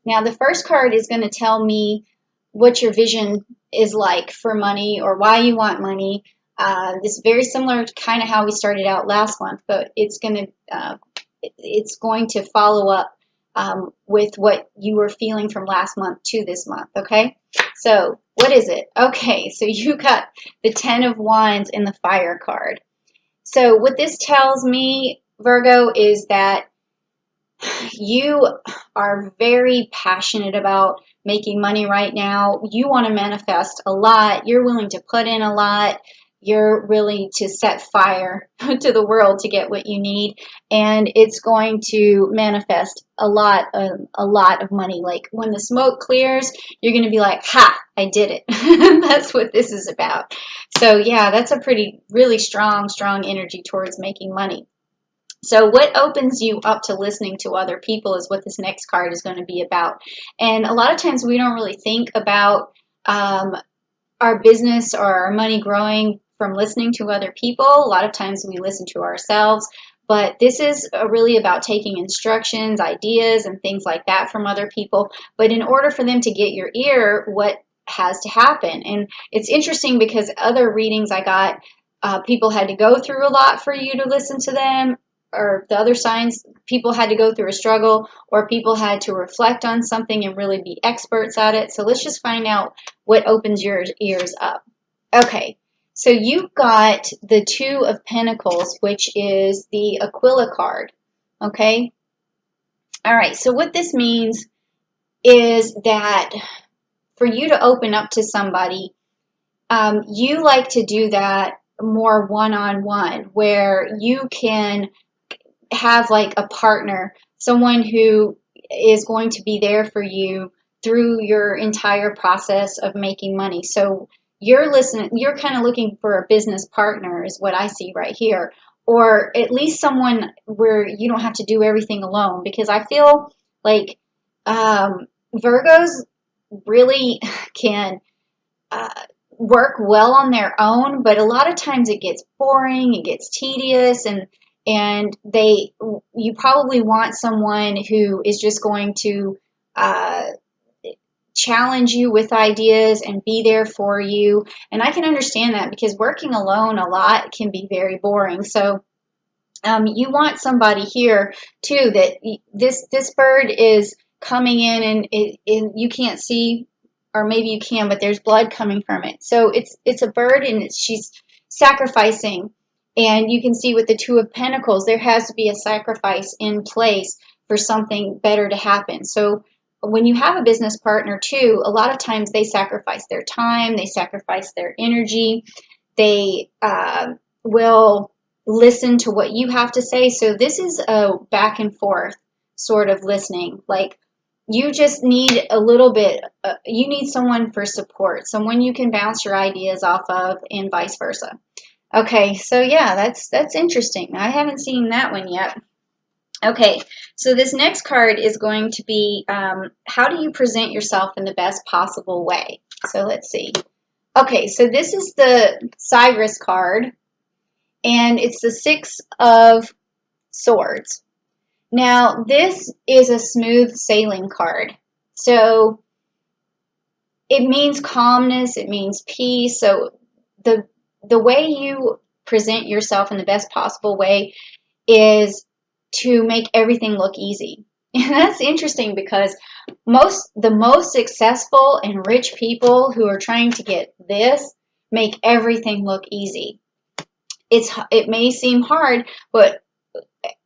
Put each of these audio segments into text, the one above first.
Now, the first card is going to tell me what your vision is like for money or why you want money. This is very similar to kind of how we started out last month, but it's going to follow up with what you were feeling from last month to this month, okay? So what is it? Okay, so you got the Ten of Wands in the Fire card. So what this tells me, Virgo, is that you are very passionate about making money right now. You want to manifest a lot. You're willing to put in a lot. You're willing to set fire to the world to get what you need, and it's going to manifest a lot of money. Like when the smoke clears, you're going to be like, "Ha, I did it." That's what this is about. So yeah, that's a really strong energy towards making money. So what opens you up to listening to other people is what this next card is going to be about. And a lot of times we don't really think about our business or our money growing from listening to other people. A lot of times we listen to ourselves. But this is really about taking instructions, ideas, and things like that from other people. But in order for them to get your ear, what has to happen? And it's interesting because other readings I got, people had to go through a lot for you to listen to them, or the other signs, people had to go through a struggle, or people had to reflect on something and really be experts at it. So let's just find out what opens your ears up. Okay, so you got the Two of Pentacles, which is the Aquila card. Okay, all right, so what this means is that for you to open up to somebody, you like to do that more one-on-one, where you can have like a partner, someone who is going to be there for you through your entire process of making money. So you're kind of looking for a business partner is what I see right here, or at least someone where you don't have to do everything alone, because I feel like Virgos really can work well on their own, but a lot of times it gets boring, it gets tedious, and you probably want someone who is just going to challenge you with ideas and be there for you. And I can understand that because working alone a lot can be very boring. So you want somebody here too that this bird is coming in, and you can't see, or maybe you can, but there's blood coming from it. So it's a bird, and she's sacrificing. And you can see with the Two of Pentacles, there has to be a sacrifice in place for something better to happen. So when you have a business partner too, a lot of times they sacrifice their time, they sacrifice their energy, they will listen to what you have to say. So this is a back and forth sort of listening. Like you just need a little bit, you need someone for support, someone you can bounce your ideas off of, and vice versa. Okay, so yeah, that's interesting. I haven't seen that one yet. Okay, so this next card is going to be how do you present yourself in the best possible way? So let's see. Okay, so this is the Cyrus card, and it's the Six of Swords. Now, this is a smooth sailing card. So it means calmness, it means peace. So the way you present yourself in the best possible way is to make everything look easy. And that's interesting because the most successful and rich people who are trying to get this make everything look easy. It may seem hard, but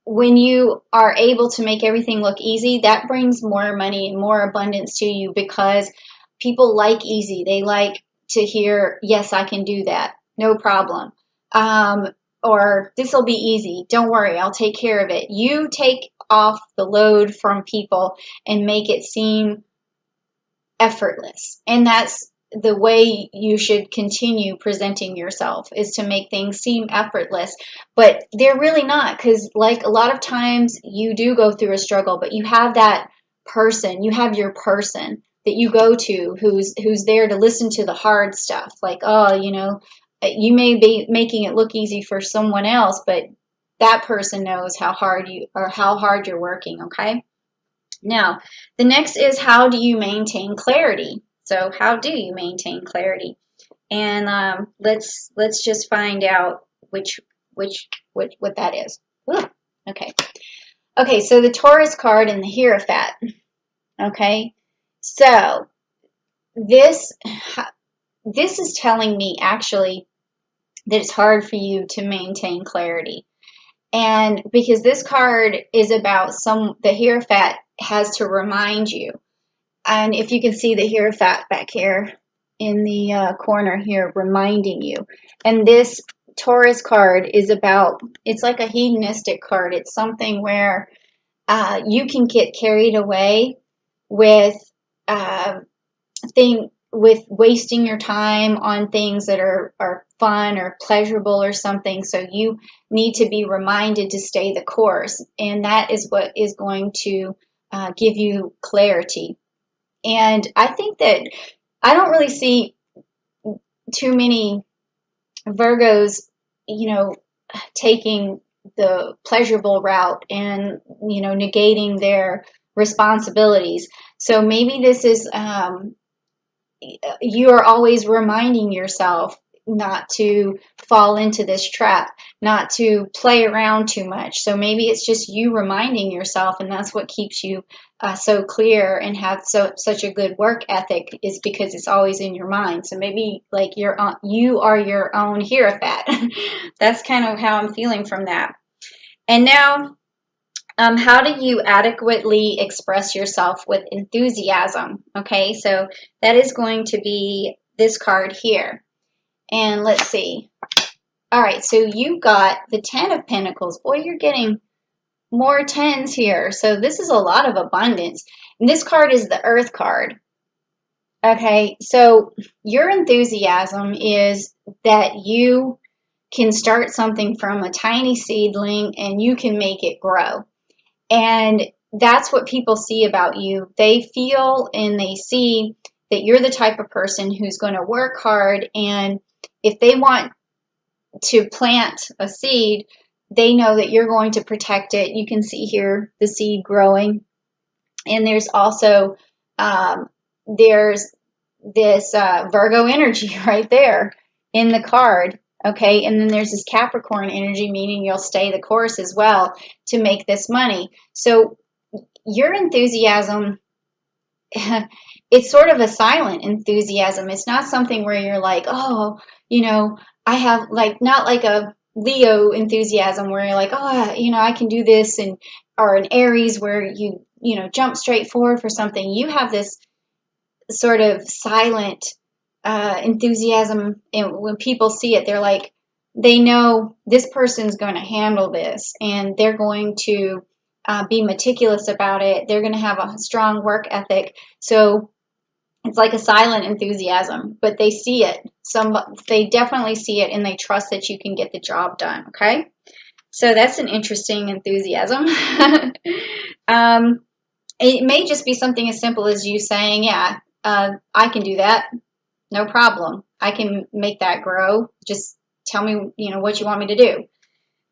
when you are able to make everything look easy, that brings more money and more abundance to you, because people like easy. They like to hear, yes, I can do that. No problem. Or this will be easy. Don't worry, I'll take care of it. You take off the load from people and make it seem effortless. And that's the way you should continue presenting yourself, is to make things seem effortless. But they're really not, because like a lot of times you do go through a struggle, but you have that person, you have your person that you go to who's there to listen to the hard stuff. Like, oh, you may be making it look easy for someone else, but that person knows how hard you're working, okay? Now, the next is, how do you maintain clarity? So how do you maintain clarity? And let's just find out what that is. Whew. Okay. Okay, so the Taurus card and the Hierophant. Okay, so this this is telling me actually that it's hard for you to maintain clarity. And because this card is about the Hierophant has to remind you. And if you can see the Hierophant back here in the corner here, reminding you. And this Taurus card is about, it's like a hedonistic card. It's something where you can get carried away with with wasting your time on things that are fun or pleasurable or something. So you need to be reminded to stay the course. And that is what is going to give you clarity. And I think that I don't really see too many Virgos, taking the pleasurable route and, negating their responsibilities. So maybe this is, you are always reminding yourself not to fall into this trap, not to play around too much. So maybe it's just you reminding yourself, and that's what keeps you so clear and have such a good work ethic, is because it's always in your mind. So maybe like you are your own Hierophant. That's kind of how I'm feeling from that. And now, how do you adequately express yourself with enthusiasm? Okay, so that is going to be this card here. And let's see. All right, so you got the 10 of Pentacles. Boy, you're getting more 10s here. So this is a lot of abundance. And this card is the Earth card. Okay, so your enthusiasm is that you can start something from a tiny seedling and you can make it grow. And that's what people see about you. They feel and they see that you're the type of person who's going to work hard, and if they want to plant a seed, they know that you're going to protect it. You can see here the seed growing. And there's also there's this Virgo energy right there in the card. Okay, and then there's this Capricorn energy, meaning you'll stay the course as well to make this money. So your enthusiasm, it's sort of a silent enthusiasm. It's not something where you're like, oh, I have not like a Leo enthusiasm where you're like, oh, I can do this, and or an Aries where you jump straight forward for something. You have this sort of silent enthusiasm, and when people see it, they're like, they know this person's going to handle this, and they're going to be meticulous about it. They're going to have a strong work ethic. So it's like a silent enthusiasm, but they see it. They definitely see it, and they trust that you can get the job done. Okay, so that's an interesting enthusiasm. It may just be something as simple as you saying, yeah, I can do that. No problem. I can make that grow. Just tell me, what you want me to do.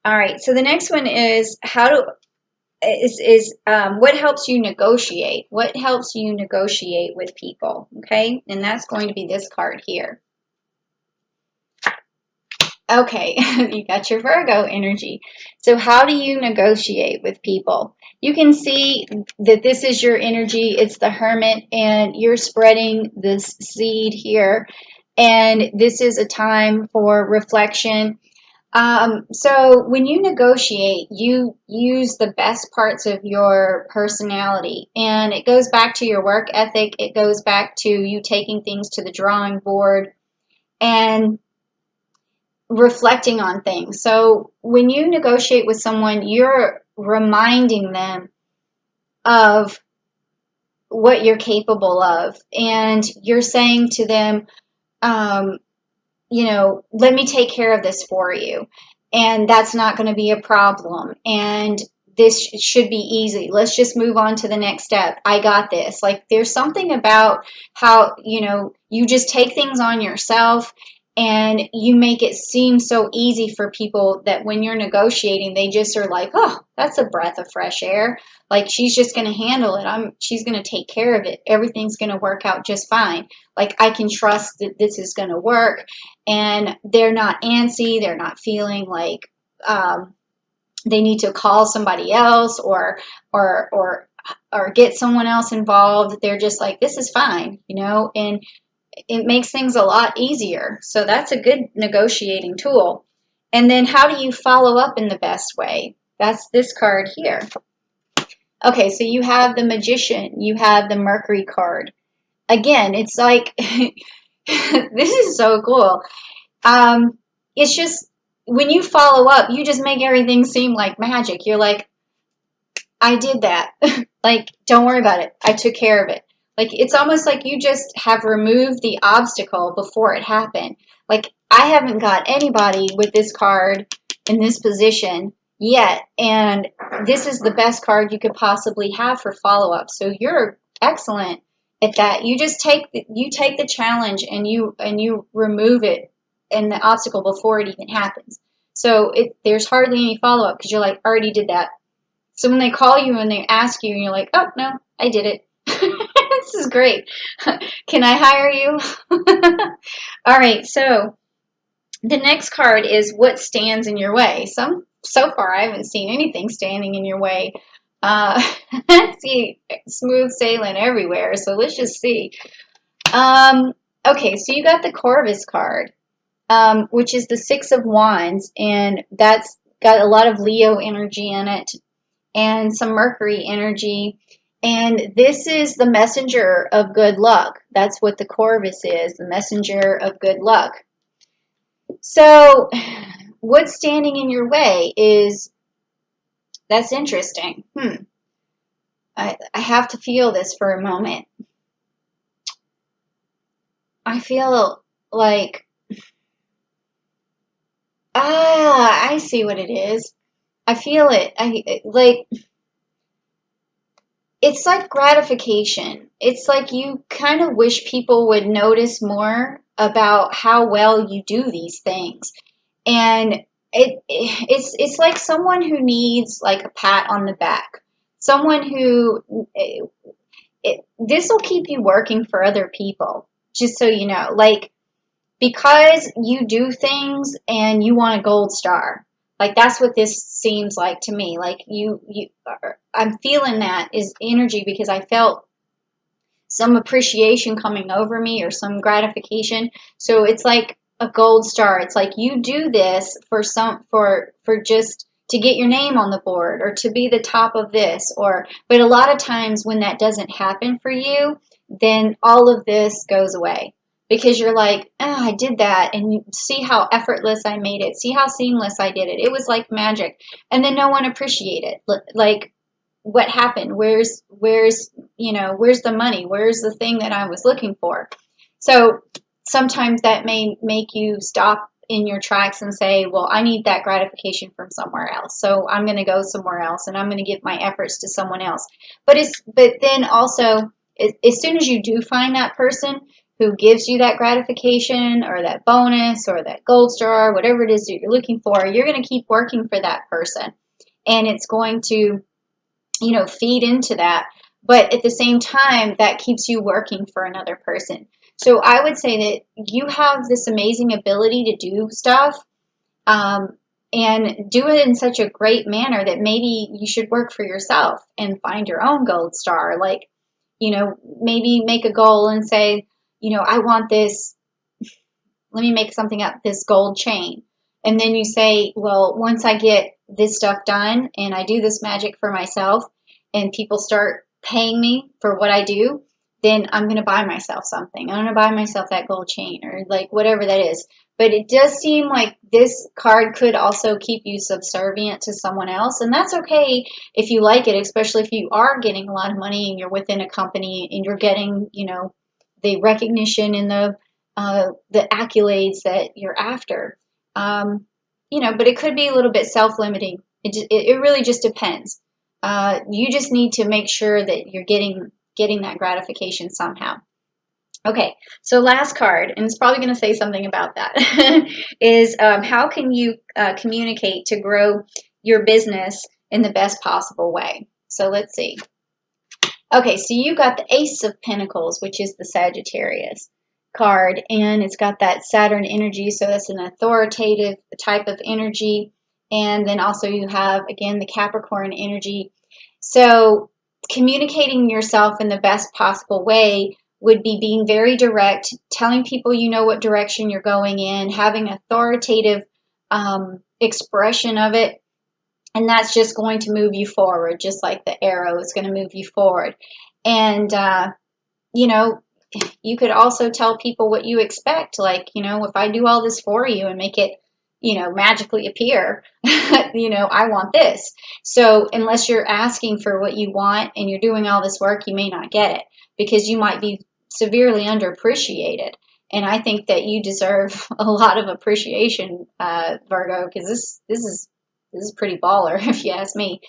All right. So the next one is what helps you negotiate? What helps you negotiate with people? Okay. And that's going to be this card here. Okay, you got your Virgo energy. So how do you negotiate with people? You can see that this is your energy. It's the Hermit, and you're spreading this seed here. And this is a time for reflection. So when you negotiate, you use the best parts of your personality. And it goes back to your work ethic. It goes back to you taking things to the drawing board and reflecting on things. So when you negotiate with someone, you're reminding them of what you're capable of, and you're saying to them, let me take care of this for you, and that's not going to be a problem, and this should be easy. Let's just move on to the next step. I got this. Like, there's something about how, you just take things on yourself, and you make it seem so easy for people that when you're negotiating, they just are like, oh, that's a breath of fresh air. Like, she's just going to handle it. She's going to take care of it. Everything's going to work out just fine. Like, I can trust that this is going to work. And they're not antsy. They're not feeling like they need to call somebody else or get someone else involved. They're just like, this is fine, and it makes things a lot easier. So that's a good negotiating tool. And then how do you follow up in the best way? That's this card here. Okay, so you have the Magician, you have the Mercury card. Again, it's like, this is so cool. It's just, when you follow up, you just make everything seem like magic. You're like, I did that. Like, don't worry about it. I took care of it. Like, it's almost like you just have removed the obstacle before it happened. Like, I haven't got anybody with this card in this position yet, and this is the best card you could possibly have for follow-up. So you're excellent at that. You just take the challenge and you remove it and the obstacle before it even happens. So there's hardly any follow-up because you're like, already did that. So when they call you and they ask you and you're like, oh, no, I did it. This is great. Can I hire you? All right, so the next card is what stands in your way. So far, I haven't seen anything standing in your way. I see smooth sailing everywhere, so let's just see. Okay, so you got the Corvus card, which is the Six of Wands, and that's got a lot of Leo energy in it and some Mercury energy. And this is the messenger of good luck. That's what the Corvus is, the messenger of good luck. So what's standing in your way is, that's interesting. I have to feel this for a moment. I feel like, I see what it is. I feel it. It's like gratification. It's like you kind of wish people would notice more about how well you do these things. And it's like someone who needs like a pat on the back. Someone who, this will keep you working for other people, just so you know. Like, because you do things and you want a gold star. Like, that's what this seems like to me. Like, I'm feeling that is energy because I felt some appreciation coming over me or some gratification. So it's like a gold star. It's like you do this for just to get your name on the board or to be the top of this, but a lot of times when that doesn't happen for you, then all of this goes away. Because you're like, oh, I did that, and you see how effortless I made it. See how seamless I did it. It was like magic. And then no one appreciated it. Like, what happened? Where's the money? Where's the thing that I was looking for? So sometimes that may make you stop in your tracks and say, well, I need that gratification from somewhere else. So I'm going to go somewhere else, and I'm going to give my efforts to someone else. But then also, as soon as you do find that person who gives you that gratification or that bonus or that gold star, whatever it is that you're looking for, you're going to keep working for that person. And it's going to, feed into that. But at the same time, that keeps you working for another person. So I would say that you have this amazing ability to do stuff and do it in such a great manner that maybe you should work for yourself and find your own gold star. Like, maybe make a goal and say, I want this, let me make something up, this gold chain. And then you say, well, once I get this stuff done and I do this magic for myself and people start paying me for what I do, then I'm going to buy myself something. I'm going to buy myself that gold chain or like whatever that is. But it does seem like this card could also keep you subservient to someone else. And that's okay if you like it, especially if you are getting a lot of money and you're within a company and you're getting, the recognition and the accolades that you're after. But it could be a little bit self-limiting. It really just depends. You just need to make sure that you're getting that gratification somehow. Okay, so last card, and it's probably going to say something about that, is how can you communicate to grow your business in the best possible way? So let's see. Okay, so you got the Ace of Pentacles, which is the Sagittarius card, and it's got that Saturn energy, so that's an authoritative type of energy. And then also you have, again, the Capricorn energy. So communicating yourself in the best possible way would be being very direct, telling people you know what direction you're going in, having authoritative expression of it, and that's just going to move you forward, just like the arrow is going to move you forward. And, you know, you could also tell people what you expect. Like, you know, if I do all this for you and make it, you know, magically appear, you know, I want this. So unless you're asking for what you want and you're doing all this work, you may not get it because you might be severely underappreciated. And I think that you deserve a lot of appreciation, Virgo, because this is pretty baller, if you ask me.